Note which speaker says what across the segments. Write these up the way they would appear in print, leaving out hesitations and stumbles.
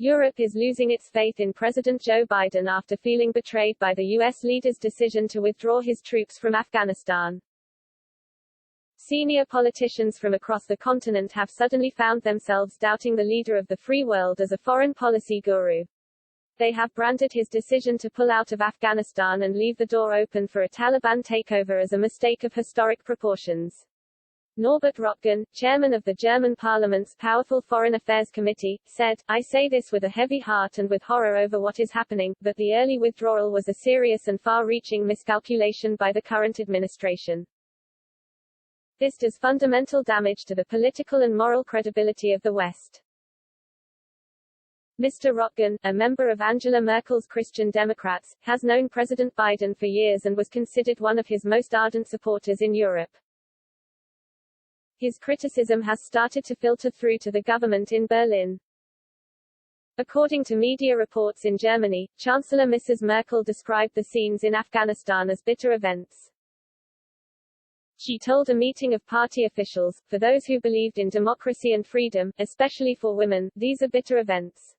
Speaker 1: Europe is losing its faith in President Joe Biden after feeling betrayed by the U.S. leader's decision to withdraw his troops from Afghanistan. Senior politicians from across the continent have suddenly found themselves doubting the leader of the free world as a foreign policy guru. They have branded his decision to pull out of Afghanistan and leave the door open for a Taliban takeover as a mistake of historic proportions. Norbert Röttgen, chairman of the German parliament's powerful Foreign Affairs Committee, said, "I say this with a heavy heart and with horror over what is happening, but the early withdrawal was a serious and far-reaching miscalculation by the current administration. This does fundamental damage to the political and moral credibility of the West." Mr. Röttgen, a member of Angela Merkel's Christian Democrats, has known President Biden for years and was considered one of his most ardent supporters in Europe. His criticism has started to filter through to the government in Berlin. According to media reports in Germany, Chancellor Mrs. Merkel described the scenes in Afghanistan as bitter events. She told a meeting of party officials, "For those who believed in democracy and freedom, especially for women, these are bitter events."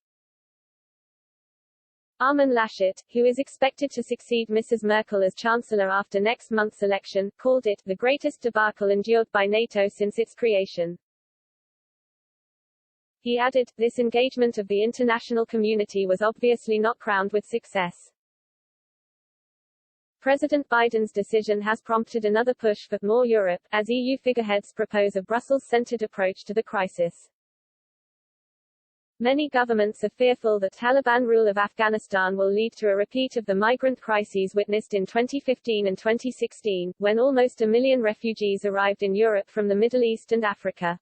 Speaker 1: Armin Laschet, who is expected to succeed Mrs. Merkel as Chancellor after next month's election, called it the greatest debacle endured by NATO since its creation. He added, "This engagement of the international community was obviously not crowned with success." President Biden's decision has prompted another push for more Europe, as EU figureheads propose a Brussels-centered approach to the crisis. Many governments are fearful that Taliban rule of Afghanistan will lead to a repeat of the migrant crises witnessed in 2015 and 2016, when almost 1 million refugees arrived in Europe from the Middle East and Africa.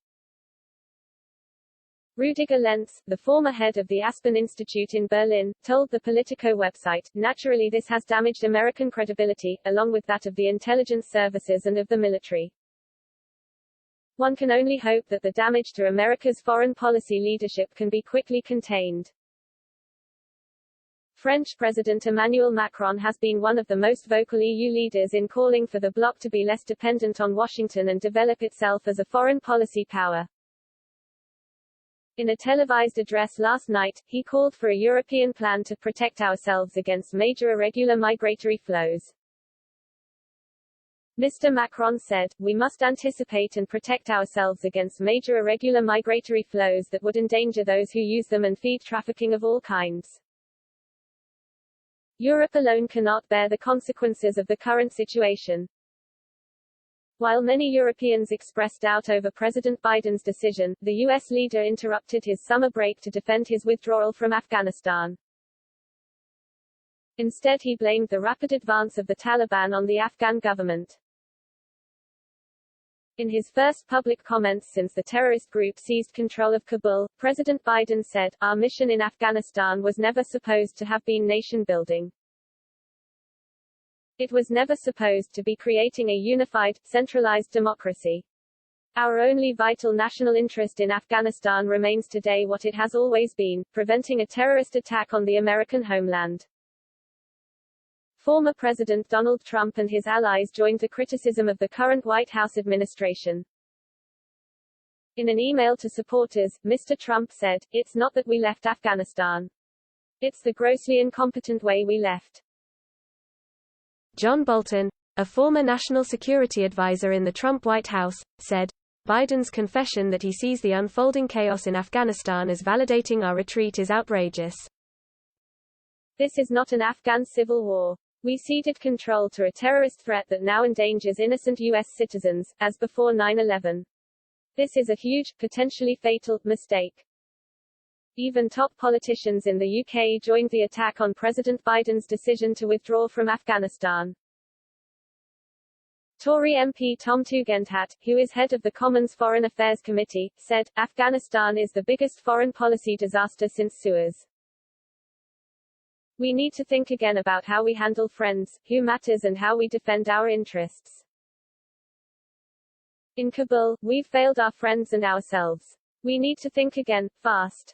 Speaker 1: Rudiger Lenz, the former head of the Aspen Institute in Berlin, told the Politico website, "Naturally this has damaged American credibility, along with that of the intelligence services and of the military. One can only hope that the damage to America's foreign policy leadership can be quickly contained." French President Emmanuel Macron has been one of the most vocal EU leaders in calling for the bloc to be less dependent on Washington and develop itself as a foreign policy power. In a televised address last night, he called for a European plan to protect ourselves against major irregular migratory flows. Mr. Macron said, "We must anticipate and protect ourselves against major irregular migratory flows that would endanger those who use them and feed trafficking of all kinds. Europe alone cannot bear the consequences of the current situation." While many Europeans expressed doubt over President Biden's decision, the U.S. leader interrupted his summer break to defend his withdrawal from Afghanistan. Instead he blamed the rapid advance of the Taliban on the Afghan government. In his first public comments since the terrorist group seized control of Kabul, President Biden said, "Our mission in Afghanistan was never supposed to have been nation-building. It was never supposed to be creating a unified, centralized democracy. Our only vital national interest in Afghanistan remains today what it has always been, preventing a terrorist attack on the American homeland." Former President Donald Trump and his allies joined the criticism of the current White House administration. In an email to supporters, Mr. Trump said, "It's not that we left Afghanistan. It's the grossly incompetent way we left."
Speaker 2: John Bolton, a former national security advisor in the Trump White House, said, "Biden's confession that he sees the unfolding chaos in Afghanistan as validating our retreat is outrageous.
Speaker 1: This is not an Afghan civil war. We ceded control to a terrorist threat that now endangers innocent U.S. citizens, as before 9/11. This is a huge, potentially fatal, mistake." Even top politicians in the UK joined the attack on President Biden's decision to withdraw from Afghanistan. Tory MP Tom Tugendhat, who is head of the Commons Foreign Affairs Committee, said, "Afghanistan is the biggest foreign policy disaster since Suez. We need to think again about how we handle friends, who matters and how we defend our interests. In Kabul, we've failed our friends and ourselves. We need to think again, fast."